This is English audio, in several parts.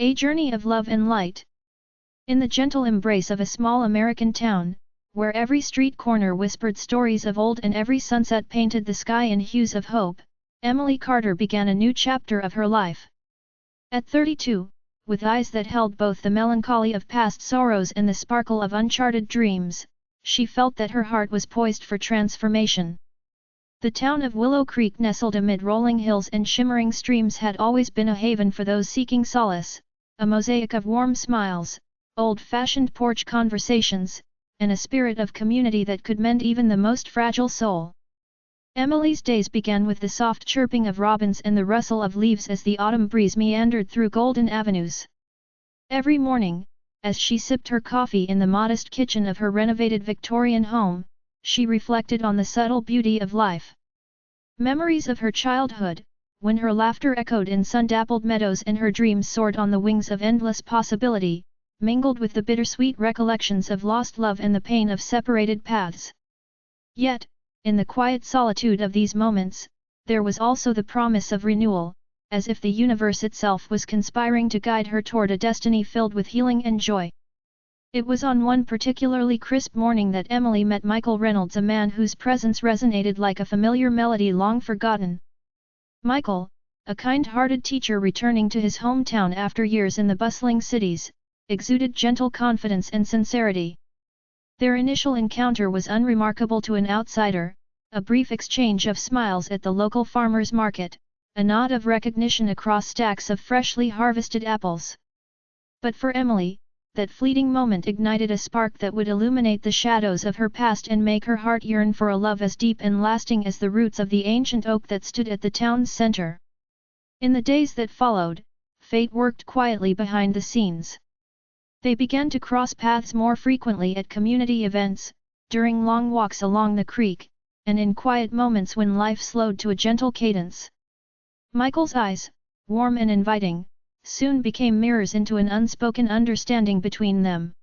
A Journey of Love and Light. In the gentle embrace of a small American town, where every street corner whispered stories of old and every sunset painted the sky in hues of hope, Emily Carter began a new chapter of her life. At 32, with eyes that held both the melancholy of past sorrows and the sparkle of uncharted dreams, she felt that her heart was poised for transformation. The town of Willow Creek, nestled amid rolling hills and shimmering streams, had always been a haven for those seeking solace, a mosaic of warm smiles, old-fashioned porch conversations, and a spirit of community that could mend even the most fragile soul. Emily's days began with the soft chirping of robins and the rustle of leaves as the autumn breeze meandered through golden avenues. Every morning, as she sipped her coffee in the modest kitchen of her renovated Victorian home, she reflected on the subtle beauty of life. Memories of her childhood, when her laughter echoed in sun-dappled meadows and her dreams soared on the wings of endless possibility, mingled with the bittersweet recollections of lost love and the pain of separated paths. Yet, in the quiet solitude of these moments, there was also the promise of renewal, as if the universe itself was conspiring to guide her toward a destiny filled with healing and joy. It was on one particularly crisp morning that Emily met Michael Reynolds, a man whose presence resonated like a familiar melody long forgotten. Michael, a kind-hearted teacher returning to his hometown after years in the bustling cities, exuded gentle confidence and sincerity. Their initial encounter was unremarkable to an outsider, a brief exchange of smiles at the local farmer's market, a nod of recognition across stacks of freshly harvested apples. But for Emily, that fleeting moment ignited a spark that would illuminate the shadows of her past and make her heart yearn for a love as deep and lasting as the roots of the ancient oak that stood at the town's center. In the days that followed, fate worked quietly behind the scenes. They began to cross paths more frequently at community events, during long walks along the creek, and in quiet moments when life slowed to a gentle cadence. Michael's eyes, warm and inviting, soon became mirrors into an unspoken understanding between them.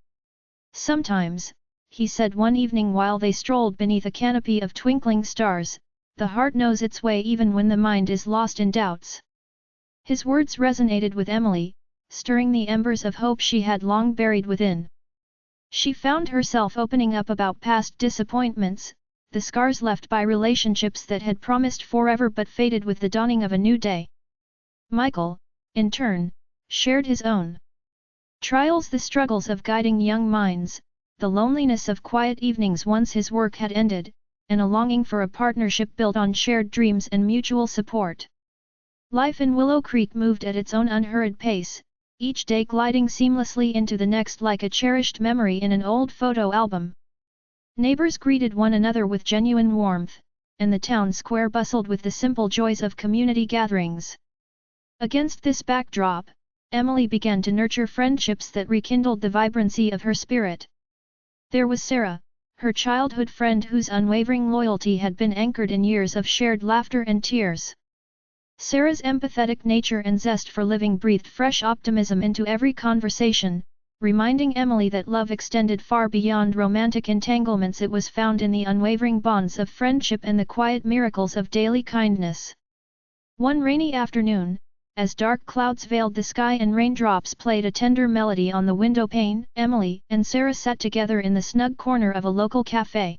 "Sometimes," he said one evening while they strolled beneath a canopy of twinkling stars, "the heart knows its way even when the mind is lost in doubts." His words resonated with Emily, stirring the embers of hope she had long buried within. She found herself opening up about past disappointments, the scars left by relationships that had promised forever but faded with the dawning of a new day. Michael, in turn, shared his own trials, the struggles of guiding young minds, the loneliness of quiet evenings once his work had ended, and a longing for a partnership built on shared dreams and mutual support. Life in Willow Creek moved at its own unhurried pace, each day gliding seamlessly into the next like a cherished memory in an old photo album. Neighbors greeted one another with genuine warmth, and the town square bustled with the simple joys of community gatherings. Against this backdrop, Emily began to nurture friendships that rekindled the vibrancy of her spirit. There was Sarah, her childhood friend whose unwavering loyalty had been anchored in years of shared laughter and tears. Sarah's empathetic nature and zest for living breathed fresh optimism into every conversation, reminding Emily that love extended far beyond romantic entanglements. It was found in the unwavering bonds of friendship and the quiet miracles of daily kindness. One rainy afternoon, as dark clouds veiled the sky and raindrops played a tender melody on the windowpane, Emily and Sarah sat together in the snug corner of a local cafe.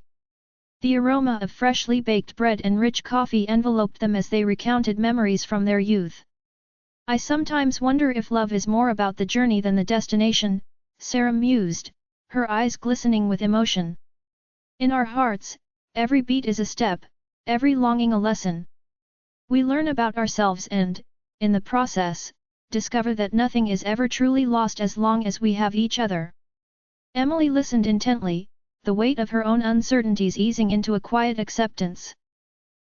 The aroma of freshly baked bread and rich coffee enveloped them as they recounted memories from their youth. "I sometimes wonder if love is more about the journey than the destination," Sarah mused, her eyes glistening with emotion. "In our hearts, every beat is a step, every longing a lesson. We learn about ourselves and, in the process, discover that nothing is ever truly lost as long as we have each other." Emily listened intently, the weight of her own uncertainties easing into a quiet acceptance.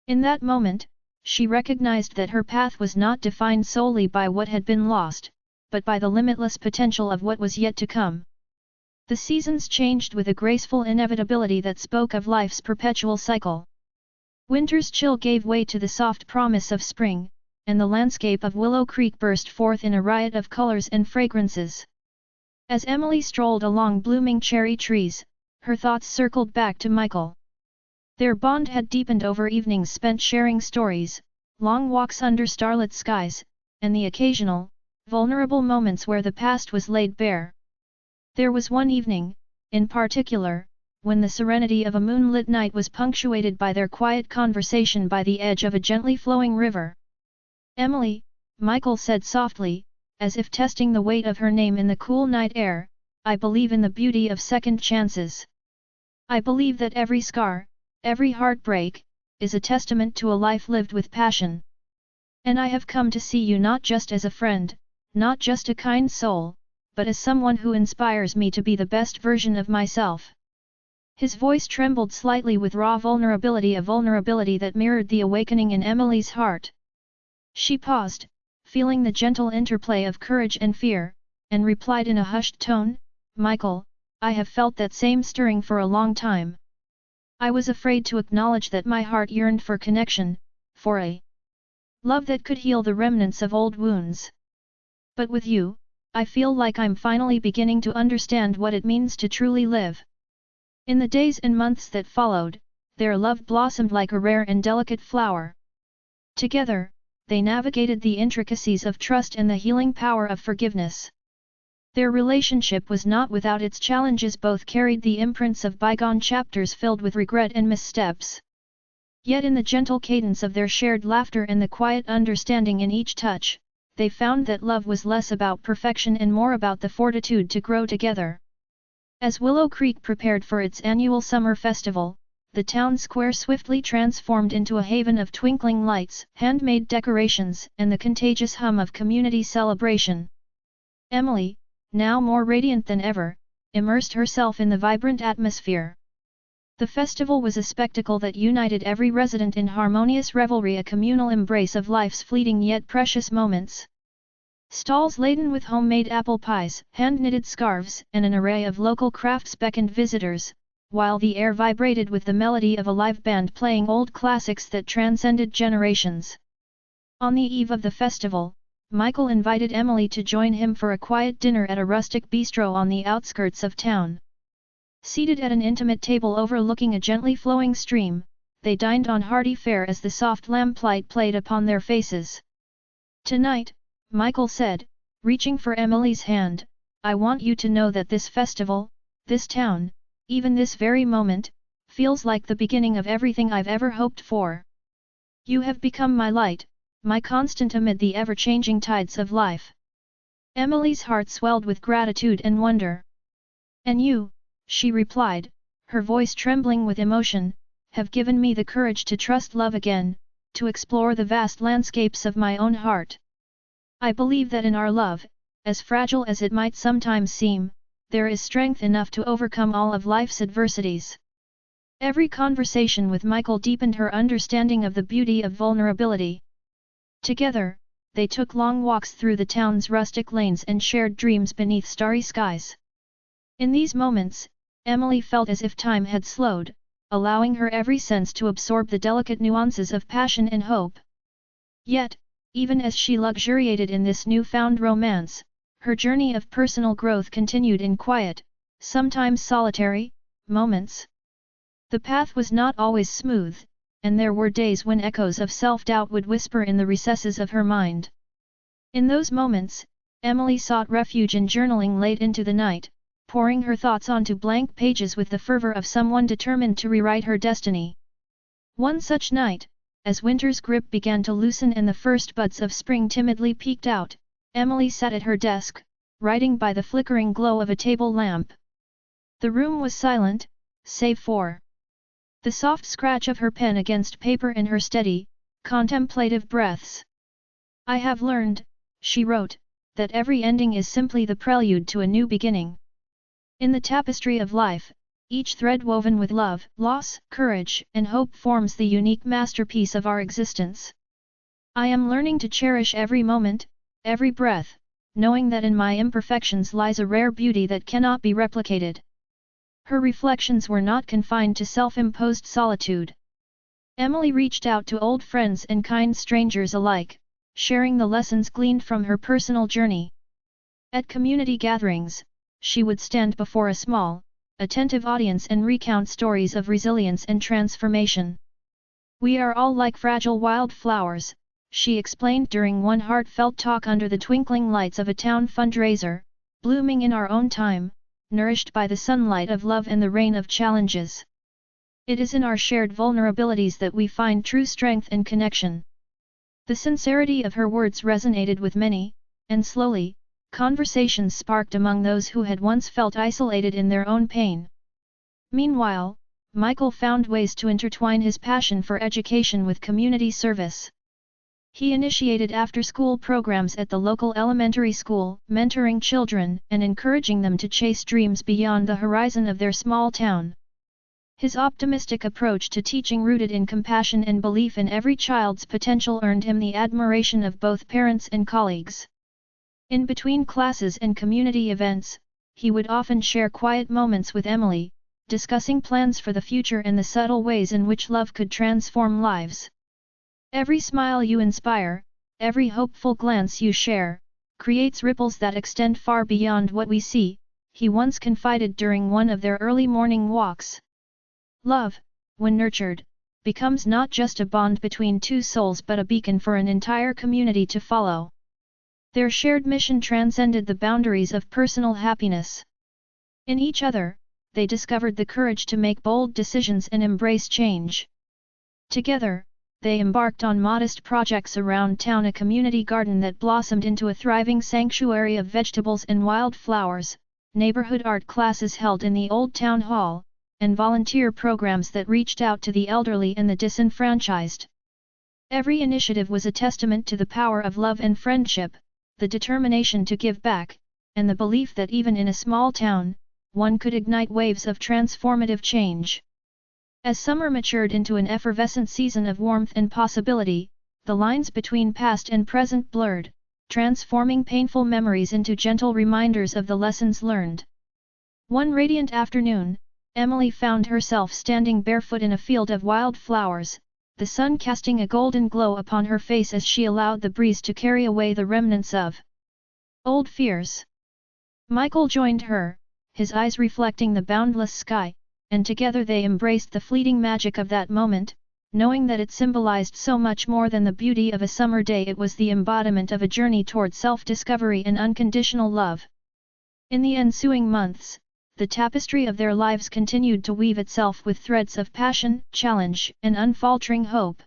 In that moment, she recognized that her path was not defined solely by what had been lost, but by the limitless potential of what was yet to come. The seasons changed with a graceful inevitability that spoke of life's perpetual cycle. Winter's chill gave way to the soft promise of spring, and the landscape of Willow Creek burst forth in a riot of colors and fragrances. As Emily strolled along blooming cherry trees, her thoughts circled back to Michael. Their bond had deepened over evenings spent sharing stories, long walks under starlit skies, and the occasional, vulnerable moments where the past was laid bare. There was one evening, in particular, when the serenity of a moonlit night was punctuated by their quiet conversation by the edge of a gently flowing river. "Emily," Michael said softly, as if testing the weight of her name in the cool night air, "I believe in the beauty of second chances. I believe that every scar, every heartbreak, is a testament to a life lived with passion. And I have come to see you not just as a friend, not just a kind soul, but as someone who inspires me to be the best version of myself." His voice trembled slightly with raw vulnerability, a vulnerability that mirrored the awakening in Emily's heart. She paused, feeling the gentle interplay of courage and fear, and replied in a hushed tone, "Michael, I have felt that same stirring for a long time. I was afraid to acknowledge that my heart yearned for connection, for a love that could heal the remnants of old wounds. But with you, I feel like I'm finally beginning to understand what it means to truly live." In the days and months that followed, their love blossomed like a rare and delicate flower. Together, they navigated the intricacies of trust and the healing power of forgiveness. Their relationship was not without its challenges, both carried the imprints of bygone chapters filled with regret and missteps. Yet in the gentle cadence of their shared laughter and the quiet understanding in each touch, they found that love was less about perfection and more about the fortitude to grow together. As Willow Creek prepared for its annual summer festival, the town square swiftly transformed into a haven of twinkling lights, handmade decorations, and the contagious hum of community celebration. Emily, now more radiant than ever, immersed herself in the vibrant atmosphere. The festival was a spectacle that united every resident in harmonious revelry, a communal embrace of life's fleeting yet precious moments. Stalls laden with homemade apple pies, hand-knitted scarves, and an array of local crafts beckoned visitors, while the air vibrated with the melody of a live band playing old classics that transcended generations. On the eve of the festival, Michael invited Emily to join him for a quiet dinner at a rustic bistro on the outskirts of town. Seated at an intimate table overlooking a gently flowing stream, they dined on hearty fare as the soft lamplight played upon their faces. "Tonight," Michael said, reaching for Emily's hand, "I want you to know that this festival, this town, even this very moment, feels like the beginning of everything I've ever hoped for. You have become my light, my constant amid the ever-changing tides of life." Emily's heart swelled with gratitude and wonder. "And you," she replied, her voice trembling with emotion, "have given me the courage to trust love again, to explore the vast landscapes of my own heart. I believe that in our love, as fragile as it might sometimes seem, there is strength enough to overcome all of life's adversities." Every conversation with Michael deepened her understanding of the beauty of vulnerability. Together, they took long walks through the town's rustic lanes and shared dreams beneath starry skies. In these moments, Emily felt as if time had slowed, allowing her every sense to absorb the delicate nuances of passion and hope. Yet, even as she luxuriated in this newfound romance, her journey of personal growth continued in quiet, sometimes solitary, moments. The path was not always smooth, and there were days when echoes of self-doubt would whisper in the recesses of her mind. In those moments, Emily sought refuge in journaling late into the night, pouring her thoughts onto blank pages with the fervor of someone determined to rewrite her destiny. One such night, as winter's grip began to loosen and the first buds of spring timidly peeked out, Emily sat at her desk, writing by the flickering glow of a table lamp. The room was silent, save for the soft scratch of her pen against paper and her steady, contemplative breaths. "I have learned," she wrote, "that every ending is simply the prelude to a new beginning. In the tapestry of life, each thread woven with love, loss, courage, and hope forms the unique masterpiece of our existence. I am learning to cherish every moment, every breath, knowing that in my imperfections lies a rare beauty that cannot be replicated." Her reflections were not confined to self-imposed solitude. Emily reached out to old friends and kind strangers alike, sharing the lessons gleaned from her personal journey. At community gatherings, she would stand before a small, attentive audience and recount stories of resilience and transformation. "We are all like fragile wildflowers, she explained during one heartfelt talk under the twinkling lights of a town fundraiser, blooming in our own time, nourished by the sunlight of love and the rain of challenges. It is in our shared vulnerabilities that we find true strength and connection. The sincerity of her words resonated with many, and slowly, conversations sparked among those who had once felt isolated in their own pain. Meanwhile, Michael found ways to intertwine his passion for education with community service. He initiated after-school programs at the local elementary school, mentoring children and encouraging them to chase dreams beyond the horizon of their small town. His optimistic approach to teaching, rooted in compassion and belief in every child's potential, earned him the admiration of both parents and colleagues. In between classes and community events, he would often share quiet moments with Emily, discussing plans for the future and the subtle ways in which love could transform lives. Every smile you inspire, every hopeful glance you share, creates ripples that extend far beyond what we see, he once confided during one of their early morning walks. Love, when nurtured, becomes not just a bond between two souls but a beacon for an entire community to follow. Their shared mission transcended the boundaries of personal happiness. In each other, they discovered the courage to make bold decisions and embrace change. Together, they embarked on modest projects around town, a community garden that blossomed into a thriving sanctuary of vegetables and wildflowers, neighborhood art classes held in the old town hall, and volunteer programs that reached out to the elderly and the disenfranchised. Every initiative was a testament to the power of love and friendship, the determination to give back, and the belief that even in a small town, one could ignite waves of transformative change. As summer matured into an effervescent season of warmth and possibility, the lines between past and present blurred, transforming painful memories into gentle reminders of the lessons learned. One radiant afternoon, Emily found herself standing barefoot in a field of wildflowers, the sun casting a golden glow upon her face as she allowed the breeze to carry away the remnants of old fears. Michael joined her, his eyes reflecting the boundless sky, and together they embraced the fleeting magic of that moment, knowing that it symbolized so much more than the beauty of a summer day. It was the embodiment of a journey toward self-discovery and unconditional love. In the ensuing months, the tapestry of their lives continued to weave itself with threads of passion, challenge, and unfaltering hope.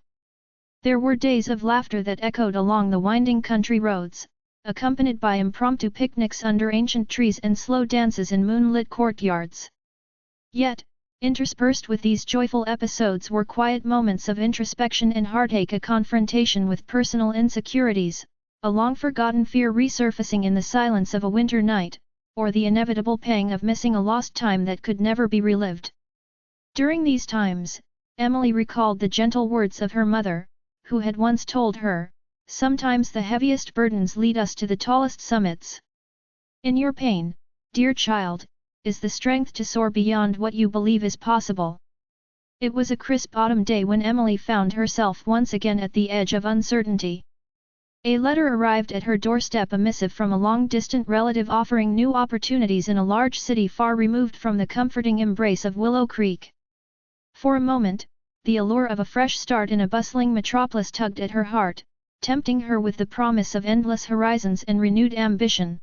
There were days of laughter that echoed along the winding country roads, accompanied by impromptu picnics under ancient trees and slow dances in moonlit courtyards. Yet, interspersed with these joyful episodes were quiet moments of introspection and heartache, a confrontation with personal insecurities, a long-forgotten fear resurfacing in the silence of a winter night, or the inevitable pang of missing a lost time that could never be relived. During these times, Emily recalled the gentle words of her mother, who had once told her, "Sometimes the heaviest burdens lead us to the tallest summits. In your pain, dear child, is the strength to soar beyond what you believe is possible." It was a crisp autumn day when Emily found herself once again at the edge of uncertainty. A letter arrived at her doorstep, a missive from a long-distant relative offering new opportunities in a large city far removed from the comforting embrace of Willow Creek. For a moment, the allure of a fresh start in a bustling metropolis tugged at her heart, tempting her with the promise of endless horizons and renewed ambition.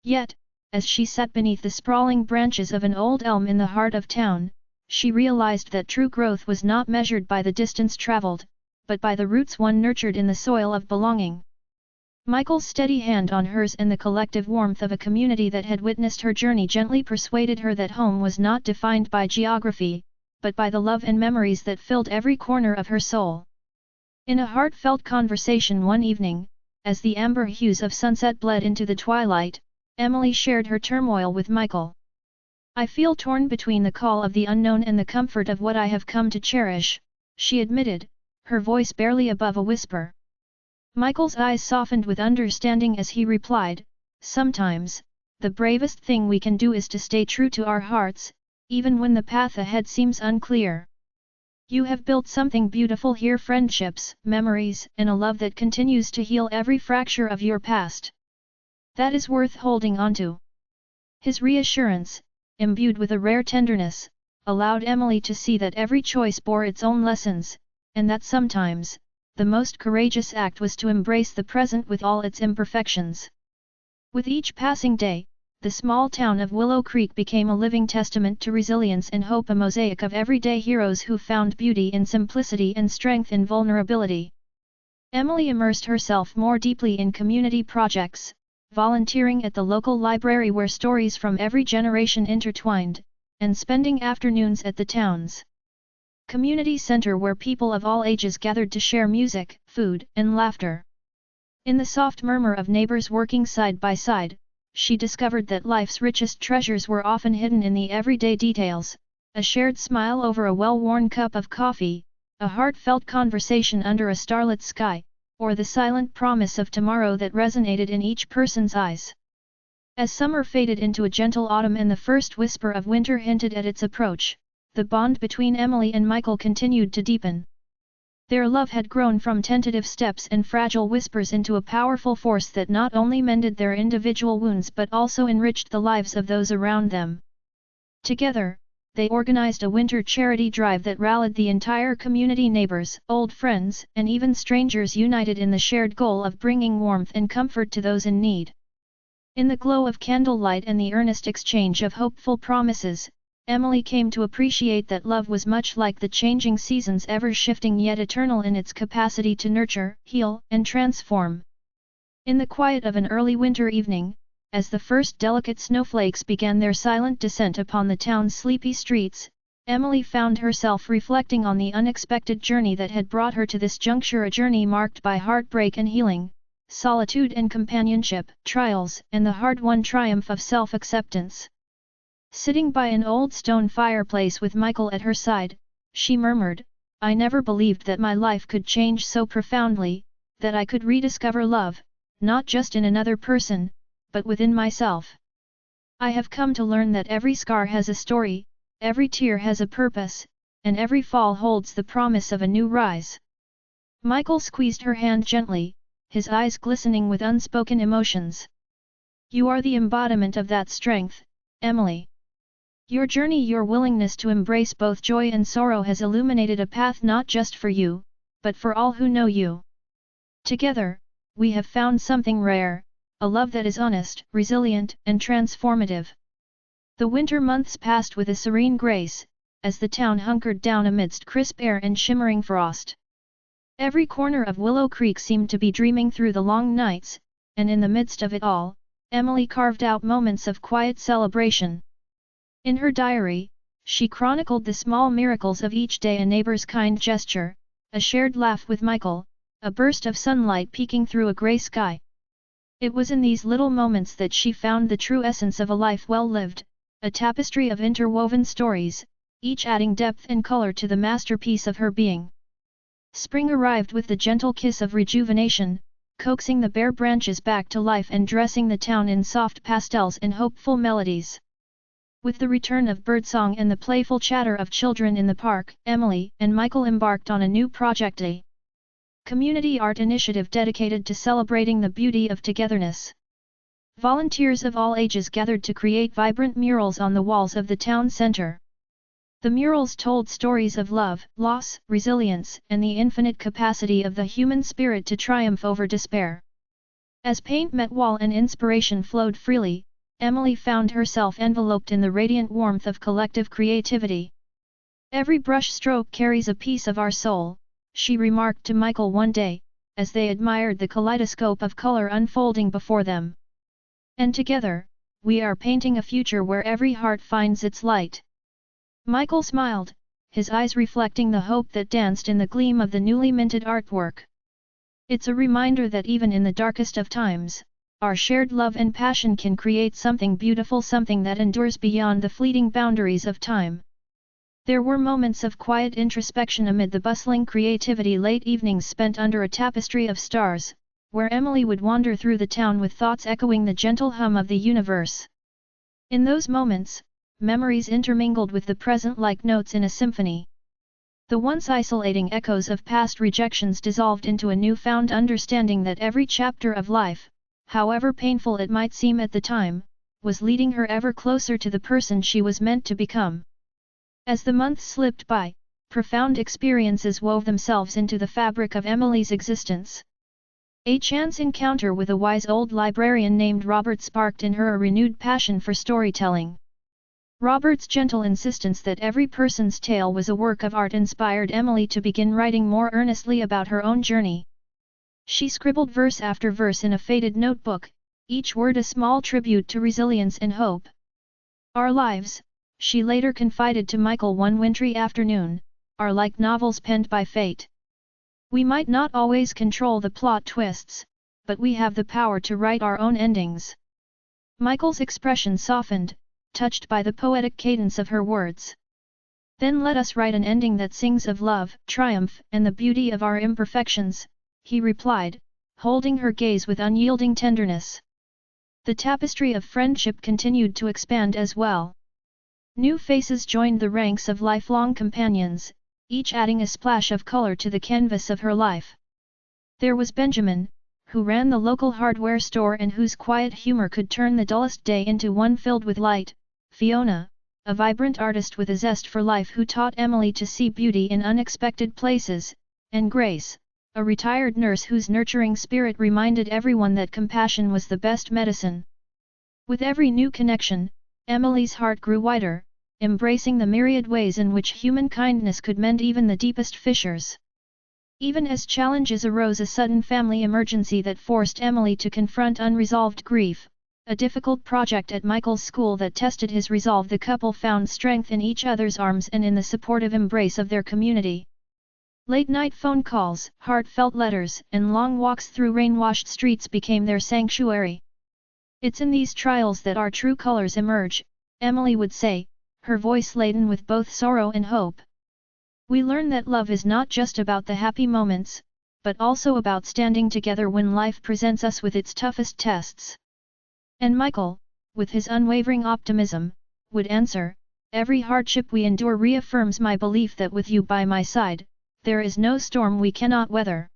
Yet, as she sat beneath the sprawling branches of an old elm in the heart of town, she realized that true growth was not measured by the distance traveled, but by the roots one nurtured in the soil of belonging. Michael's steady hand on hers and the collective warmth of a community that had witnessed her journey gently persuaded her that home was not defined by geography, but by the love and memories that filled every corner of her soul. In a heartfelt conversation one evening, as the amber hues of sunset bled into the twilight, Emily shared her turmoil with Michael. "I feel torn between the call of the unknown and the comfort of what I have come to cherish," she admitted, her voice barely above a whisper. Michael's eyes softened with understanding as he replied, "Sometimes, the bravest thing we can do is to stay true to our hearts, even when the path ahead seems unclear. You have built something beautiful here, friendships, memories, and a love that continues to heal every fracture of your past. That is worth holding onto." His reassurance, imbued with a rare tenderness, allowed Emily to see that every choice bore its own lessons, and that sometimes, the most courageous act was to embrace the present with all its imperfections. With each passing day, the small town of Willow Creek became a living testament to resilience and hope, a mosaic of everyday heroes who found beauty in simplicity and strength in vulnerability. Emily immersed herself more deeply in community projects, volunteering at the local library where stories from every generation intertwined, and spending afternoons at the town's community center where people of all ages gathered to share music, food, and laughter. In the soft murmur of neighbors working side by side, she discovered that life's richest treasures were often hidden in the everyday details: a shared smile over a well-worn cup of coffee, a heartfelt conversation under a starlit sky, or the silent promise of tomorrow that resonated in each person's eyes. As summer faded into a gentle autumn and the first whisper of winter hinted at its approach, the bond between Emily and Michael continued to deepen. Their love had grown from tentative steps and fragile whispers into a powerful force that not only mended their individual wounds but also enriched the lives of those around them. Together, they organized a winter charity drive that rallied the entire community, neighbors, old friends, and even strangers united in the shared goal of bringing warmth and comfort to those in need. In the glow of candlelight and the earnest exchange of hopeful promises, Emily came to appreciate that love was much like the changing seasons, ever shifting yet eternal in its capacity to nurture, heal, and transform. In the quiet of an early winter evening, as the first delicate snowflakes began their silent descent upon the town's sleepy streets, Emily found herself reflecting on the unexpected journey that had brought her to this juncture, a journey marked by heartbreak and healing, solitude and companionship, trials, and the hard-won triumph of self-acceptance. Sitting by an old stone fireplace with Michael at her side, she murmured, "I never believed that my life could change so profoundly, that I could rediscover love, not just in another person, but within myself. I have come to learn that every scar has a story, every tear has a purpose, and every fall holds the promise of a new rise." Michael squeezed her hand gently, his eyes glistening with unspoken emotions. "You are the embodiment of that strength, Emily. Your journey, your willingness to embrace both joy and sorrow has illuminated a path not just for you, but for all who know you. Together, we have found something rare, a love that is honest, resilient, and transformative." The winter months passed with a serene grace, as the town hunkered down amidst crisp air and shimmering frost. Every corner of Willow Creek seemed to be dreaming through the long nights, and in the midst of it all, Emily carved out moments of quiet celebration. In her diary, she chronicled the small miracles of each day: a neighbor's kind gesture, a shared laugh with Michael, a burst of sunlight peeking through a grey sky. It was in these little moments that she found the true essence of a life well lived, a tapestry of interwoven stories, each adding depth and color to the masterpiece of her being. Spring arrived with the gentle kiss of rejuvenation, coaxing the bare branches back to life and dressing the town in soft pastels and hopeful melodies. With the return of birdsong and the playful chatter of children in the park, Emily and Michael embarked on a new project, a community art initiative dedicated to celebrating the beauty of togetherness. Volunteers of all ages gathered to create vibrant murals on the walls of the town center. The murals told stories of love, loss, resilience, and the infinite capacity of the human spirit to triumph over despair. As paint met wall and inspiration flowed freely, Emily found herself enveloped in the radiant warmth of collective creativity. "Every brush stroke carries a piece of our soul," she remarked to Michael one day, as they admired the kaleidoscope of color unfolding before them. "And together, we are painting a future where every heart finds its light." Michael smiled, his eyes reflecting the hope that danced in the gleam of the newly minted artwork. "It's a reminder that even in the darkest of times, our shared love and passion can create something beautiful, something that endures beyond the fleeting boundaries of time." There were moments of quiet introspection amid the bustling creativity, late evenings spent under a tapestry of stars, where Emily would wander through the town with thoughts echoing the gentle hum of the universe. In those moments, memories intermingled with the present like notes in a symphony. The once isolating echoes of past rejections dissolved into a newfound understanding that every chapter of life, however painful it might seem at the time, was leading her ever closer to the person she was meant to become. As the months slipped by, profound experiences wove themselves into the fabric of Emily's existence. A chance encounter with a wise old librarian named Robert sparked in her a renewed passion for storytelling. Robert's gentle insistence that every person's tale was a work of art inspired Emily to begin writing more earnestly about her own journey. She scribbled verse after verse in a faded notebook, each word a small tribute to resilience and hope. "Our lives," she later confided to Michael one wintry afternoon, "are like novels penned by fate. We might not always control the plot twists, but we have the power to write our own endings." Michael's expression softened, touched by the poetic cadence of her words. "Then let us write an ending that sings of love, triumph, and the beauty of our imperfections," he replied, holding her gaze with unyielding tenderness. The tapestry of friendship continued to expand as well. New faces joined the ranks of lifelong companions, each adding a splash of color to the canvas of her life. There was Benjamin, who ran the local hardware store and whose quiet humor could turn the dullest day into one filled with light. Fiona, a vibrant artist with a zest for life who taught Emily to see beauty in unexpected places, and Grace, a retired nurse whose nurturing spirit reminded everyone that compassion was the best medicine. With every new connection, Emily's heart grew wider, embracing the myriad ways in which human kindness could mend even the deepest fissures. Even as challenges arose, a sudden family emergency that forced Emily to confront unresolved grief, a difficult project at Michael's school that tested his resolve, the couple found strength in each other's arms and in the supportive embrace of their community. Late-night phone calls, heartfelt letters, and long walks through rain-washed streets became their sanctuary. "It's in these trials that our true colors emerge," Emily would say, her voice laden with both sorrow and hope. "We learn that love is not just about the happy moments, but also about standing together when life presents us with its toughest tests." And Michael, with his unwavering optimism, would answer, "Every hardship we endure reaffirms my belief that with you by my side, there is no storm we cannot weather."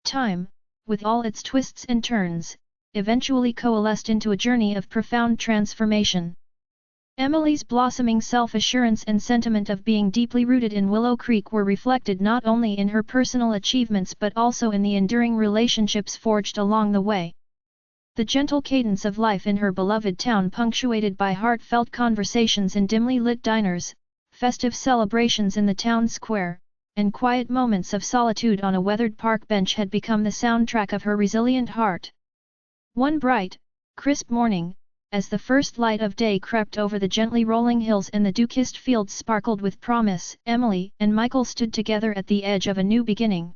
Time, with all its twists and turns, eventually coalesced into a journey of profound transformation. Emily's blossoming self-assurance and sentiment of being deeply rooted in Willow Creek were reflected not only in her personal achievements but also in the enduring relationships forged along the way. The gentle cadence of life in her beloved town, punctuated by heartfelt conversations in dimly lit diners, festive celebrations in the town square, and quiet moments of solitude on a weathered park bench, had become the soundtrack of her resilient heart. One bright, crisp morning, as the first light of day crept over the gently rolling hills and the dew-kissed fields sparkled with promise, Emily and Michael stood together at the edge of a new beginning.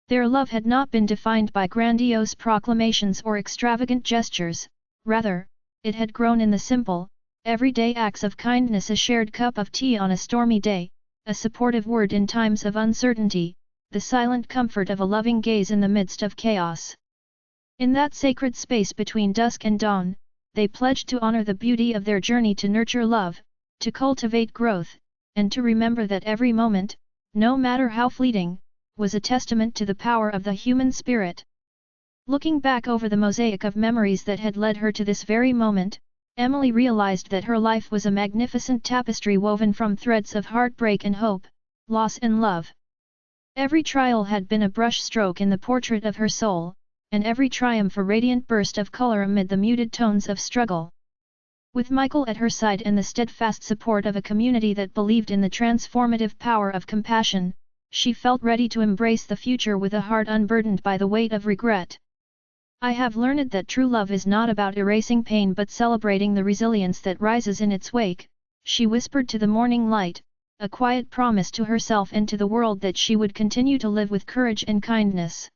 Their love had not been defined by grandiose proclamations or extravagant gestures, rather, it had grown in the simple, everyday acts of kindness: a shared cup of tea on a stormy day, a supportive word in times of uncertainty, the silent comfort of a loving gaze in the midst of chaos. In that sacred space between dusk and dawn, they pledged to honor the beauty of their journey, to nurture love, to cultivate growth, and to remember that every moment, no matter how fleeting, was a testament to the power of the human spirit. Looking back over the mosaic of memories that had led her to this very moment, Emily realized that her life was a magnificent tapestry woven from threads of heartbreak and hope, loss and love. Every trial had been a brushstroke in the portrait of her soul, and every triumph a radiant burst of color amid the muted tones of struggle. With Michael at her side and the steadfast support of a community that believed in the transformative power of compassion, she felt ready to embrace the future with a heart unburdened by the weight of regret. "I have learned that true love is not about erasing pain but celebrating the resilience that rises in its wake," she whispered to the morning light, a quiet promise to herself and to the world that she would continue to live with courage and kindness.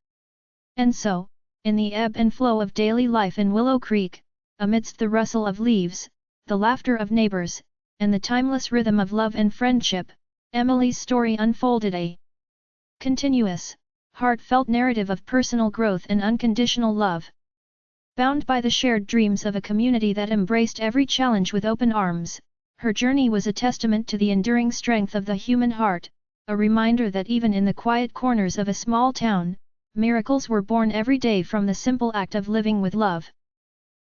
And so, in the ebb and flow of daily life in Willow Creek, amidst the rustle of leaves, the laughter of neighbors, and the timeless rhythm of love and friendship, Emily's story unfolded, a continuous, heartfelt narrative of personal growth and unconditional love. Bound by the shared dreams of a community that embraced every challenge with open arms, her journey was a testament to the enduring strength of the human heart, a reminder that even in the quiet corners of a small town, miracles were born every day from the simple act of living with love.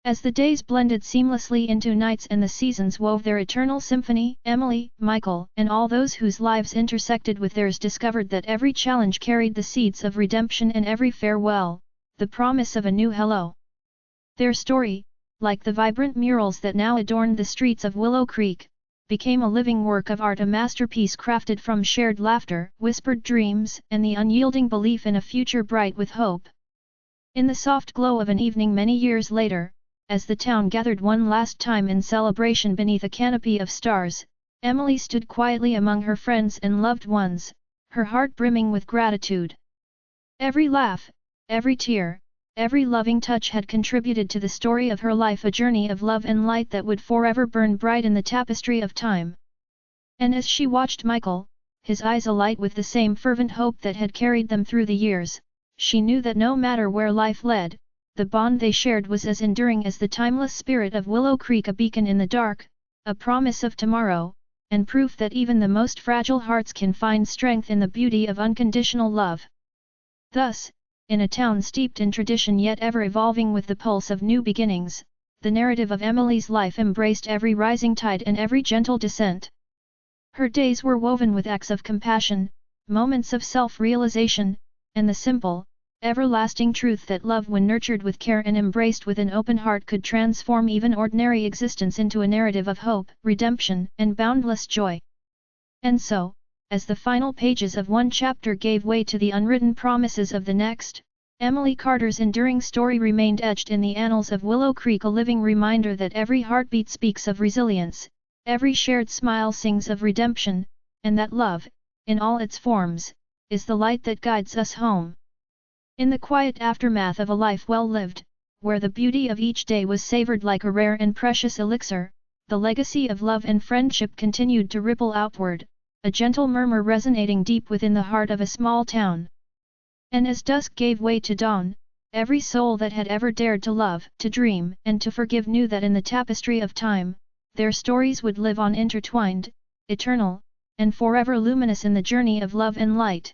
As the days blended seamlessly into nights and the seasons wove their eternal symphony, Emily, Michael, and all those whose lives intersected with theirs discovered that every challenge carried the seeds of redemption and every farewell, the promise of a new hello. Their story, like the vibrant murals that now adorned the streets of Willow Creek, became a living work of art, a masterpiece crafted from shared laughter, whispered dreams, and the unyielding belief in a future bright with hope. In the soft glow of an evening many years later, as the town gathered one last time in celebration beneath a canopy of stars, Emily stood quietly among her friends and loved ones, her heart brimming with gratitude. Every laugh, every tear, every loving touch had contributed to the story of her life, a journey of love and light that would forever burn bright in the tapestry of time. And as she watched Michael, his eyes alight with the same fervent hope that had carried them through the years, she knew that no matter where life led, the bond they shared was as enduring as the timeless spirit of Willow Creek, a beacon in the dark, a promise of tomorrow, and proof that even the most fragile hearts can find strength in the beauty of unconditional love. Thus, in a town steeped in tradition yet ever evolving with the pulse of new beginnings, the narrative of Emily's life embraced every rising tide and every gentle descent. Her days were woven with acts of compassion, moments of self-realization, and the simple, everlasting truth that love, when nurtured with care and embraced with an open heart, could transform even ordinary existence into a narrative of hope, redemption, and boundless joy. And so, as the final pages of one chapter gave way to the unwritten promises of the next, Emily Carter's enduring story remained etched in the annals of Willow Creek, a living reminder that every heartbeat speaks of resilience, every shared smile sings of redemption, and that love, in all its forms, is the light that guides us home. In the quiet aftermath of a life well lived, where the beauty of each day was savored like a rare and precious elixir, the legacy of love and friendship continued to ripple outward, a gentle murmur resonating deep within the heart of a small town. And as dusk gave way to dawn, every soul that had ever dared to love, to dream, and to forgive knew that in the tapestry of time, their stories would live on, intertwined, eternal, and forever luminous in the journey of love and light.